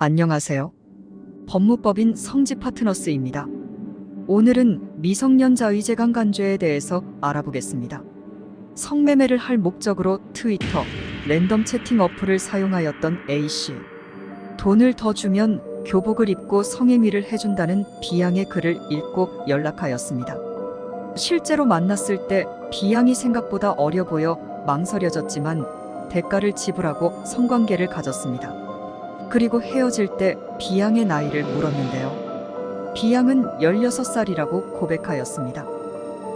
안녕하세요. 법무법인 성지파트너스입니다. 오늘은 미성년자 의제강간죄에 대해서 알아보겠습니다. 성매매를 할 목적으로 트위터, 랜덤 채팅 어플을 사용하였던 A씨. 돈을 더 주면 교복을 입고 성행위를 해준다는 B양의 글을 읽고 연락하였습니다. 실제로 만났을 때 B양이 생각보다 어려 보여 망설여졌지만 대가를 지불하고 성관계를 가졌습니다. 그리고 헤어질 때 B양의 나이를 물었는데요. B양은 16살이라고 고백하였습니다.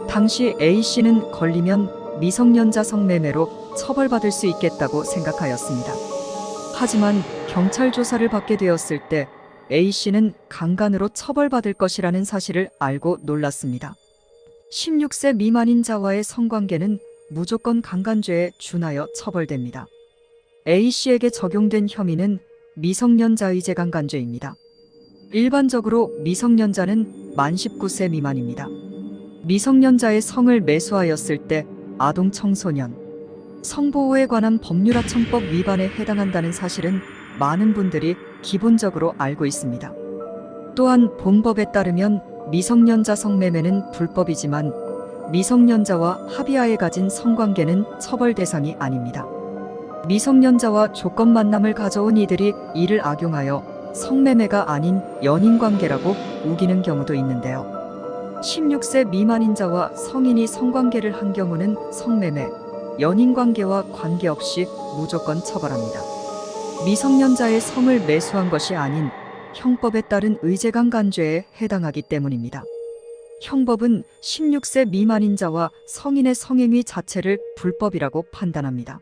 당시 A씨는 걸리면 미성년자 성매매로 처벌받을 수 있겠다고 생각하였습니다. 하지만 경찰 조사를 받게 되었을 때 A씨는 강간으로 처벌받을 것이라는 사실을 알고 놀랐습니다. 16세 미만인 자와의 성관계는 무조건 강간죄에 준하여 처벌됩니다. A씨에게 적용된 혐의는 미성년자 의제강간죄입니다. 일반적으로 미성년자는 만 19세 미만입니다. 미성년자의 성을 매수하였을 때 아동 청소년, 성보호에 관한 법률하청법 위반에 해당한다는 사실은 많은 분들이 기본적으로 알고 있습니다. 또한 본법에 따르면 미성년자 성매매는 불법이지만 미성년자와 합의하에 가진 성관계는 처벌 대상이 아닙니다. 미성년자와 조건 만남을 가져온 이들이 이를 악용하여 성매매가 아닌 연인관계라고 우기는 경우도 있는데요. 16세 미만인 자와 성인이 성관계를 한 경우는 성매매, 연인관계와 관계없이 무조건 처벌합니다. 미성년자의 성을 매수한 것이 아닌 형법에 따른 의제강간죄에 해당하기 때문입니다. 형법은 16세 미만인 자와 성인의 성행위 자체를 불법이라고 판단합니다.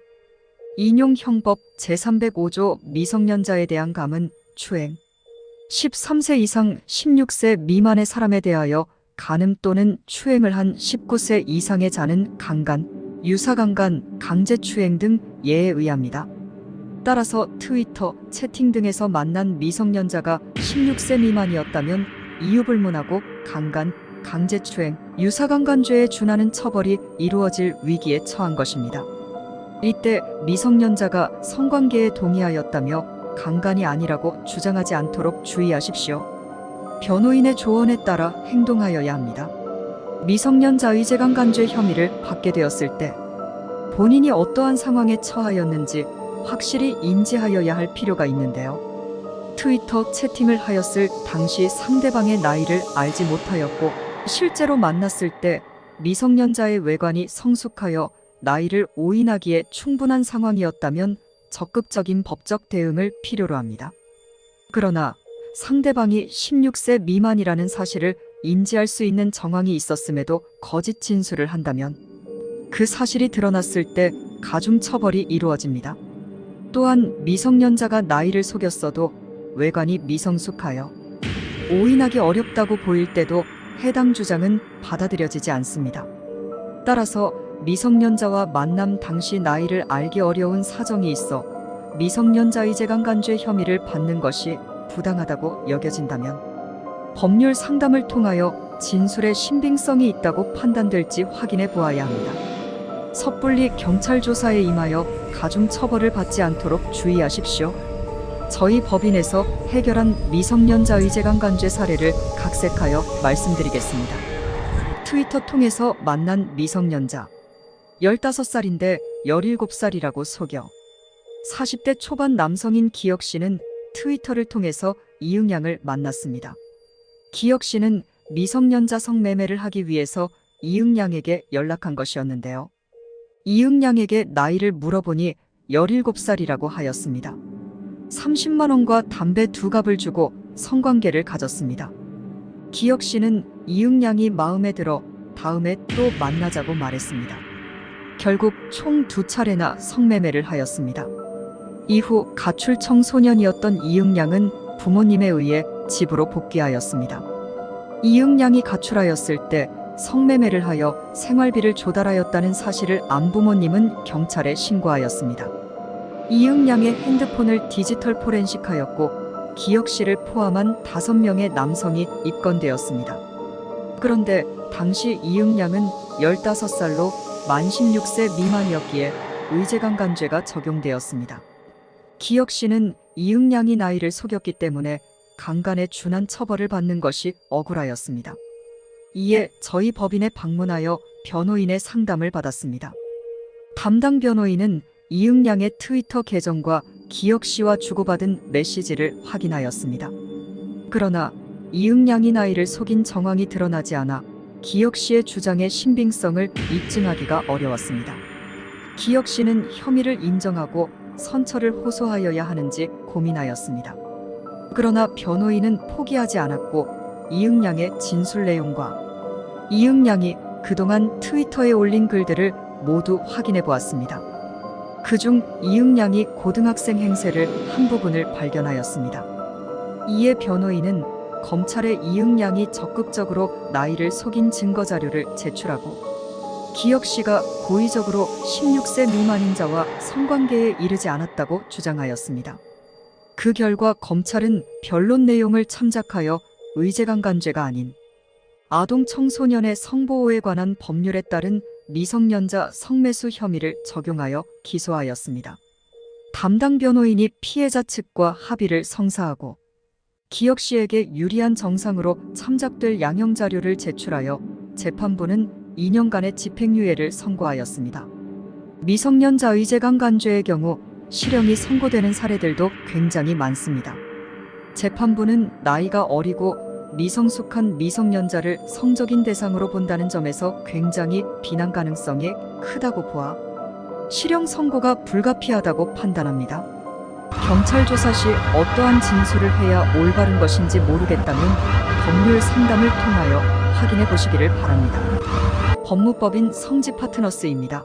인용 형법 제305조 미성년자에 대한 감은 추행, 13세 이상 16세 미만의 사람에 대하여 간음 또는 추행을 한 19세 이상의 자는 강간, 유사강간, 강제추행 등 예에 의합니다. 따라서 트위터, 채팅 등에서 만난 미성년자가 16세 미만이었다면 이유불문하고 강간, 강제추행, 유사강간죄에 준하는 처벌이 이루어질 위기에 처한 것입니다. 이때 미성년자가 성관계에 동의하였다며 강간이 아니라고 주장하지 않도록 주의하십시오. 변호인의 조언에 따라 행동하여야 합니다. 미성년자 의제강간죄 혐의를 받게 되었을 때 본인이 어떠한 상황에 처하였는지 확실히 인지하여야 할 필요가 있는데요. 트위터 채팅을 하였을 당시 상대방의 나이를 알지 못하였고 실제로 만났을 때 미성년자의 외관이 성숙하여 나이를 오인하기에 충분한 상황이었다면 적극적인 법적 대응을 필요로 합니다. 그러나 상대방이 16세 미만이라는 사실을 인지할 수 있는 정황이 있었음에도 거짓 진술을 한다면 그 사실이 드러났을 때 가중처벌이 이루어집니다. 또한 미성년자가 나이를 속였어도 외관이 미성숙하여 오인하기 어렵다고 보일 때도 해당 주장은 받아들여지지 않습니다. 따라서 미성년자와 만남 당시 나이를 알기 어려운 사정이 있어 미성년자 의제강간죄 혐의를 받는 것이 부당하다고 여겨진다면 법률 상담을 통하여 진술의 신빙성이 있다고 판단될지 확인해 보아야 합니다. 섣불리 경찰 조사에 임하여 가중 처벌을 받지 않도록 주의하십시오. 저희 법인에서 해결한 미성년자 의제강간죄 사례를 각색하여 말씀드리겠습니다. 트위터 통해서 만난 미성년자 15살인데 17살이라고 속여 40대 초반 남성인 기혁씨는 트위터를 통해서 이응양을 만났습니다. 기혁씨는 미성년자 성매매를 하기 위해서 이응양에게 연락한 것이었는데요. 이응양에게 나이를 물어보니 17살이라고 하였습니다. 30만 원과 담배 2갑을 주고 성관계를 가졌습니다. 기혁씨는 이응양이 마음에 들어 다음에 또 만나자고 말했습니다. 결국 총 2차례나 성매매를 하였습니다. 이후 가출 청소년이었던 이응양은 부모님에 의해 집으로 복귀하였습니다. 이응양이 가출하였을 때 성매매를 하여 생활비를 조달하였다는 사실을 안 부모님은 경찰에 신고하였습니다. 이응양의 핸드폰을 디지털 포렌식하였고 기혁씨를 포함한 5명의 남성이 입건되었습니다. 그런데 당시 이응양은 15살로 만 16세 미만이었기에 의제강간죄가 적용되었습니다. 기혁 씨는 이응량이 나이를 속였기 때문에 강간에 준한 처벌을 받는 것이 억울하였습니다. 이에 저희 법인에 방문하여 변호인의 상담을 받았습니다. 담당 변호인은 이응량의 트위터 계정과 기혁 씨와 주고받은 메시지를 확인하였습니다. 그러나 이응량이 나이를 속인 정황이 드러나지 않아 기혁 씨의 주장의 신빙성을 입증하기가 어려웠습니다. 기혁 씨는 혐의를 인정하고 선처를 호소하여야 하는지 고민하였습니다. 그러나 변호인은 포기하지 않았고 이응량의 진술 내용과 이응량이 그동안 트위터에 올린 글들을 모두 확인해 보았습니다. 그중 이응량이 고등학생 행세를 한 부분을 발견하였습니다. 이에 변호인은 검찰에 이응량이 적극적으로 나이를 속인 증거 자료를 제출하고 기혁 씨가 고의적으로 16세 미만인 자와 성관계에 이르지 않았다고 주장하였습니다. 그 결과 검찰은 변론 내용을 참작하여 의제강간죄가 아닌 아동 청소년의 성보호에 관한 법률에 따른 미성년자 성매수 혐의를 적용하여 기소하였습니다. 담당 변호인이 피해자 측과 합의를 성사하고 기혁 씨에게 유리한 정상으로 참작될 양형 자료를 제출하여 재판부는 2년간의 집행유예를 선고하였습니다. 미성년자 의제강간죄의 경우 실형이 선고되는 사례들도 굉장히 많습니다. 재판부는 나이가 어리고 미성숙한 미성년자를 성적인 대상으로 본다는 점에서 굉장히 비난 가능성이 크다고 보아 실형 선고가 불가피하다고 판단합니다. 경찰 조사 시 어떠한 진술을 해야 올바른 것인지 모르겠다면 법률 상담을 통하여 확인해 보시기를 바랍니다. 법무법인 성지 파트너스입니다.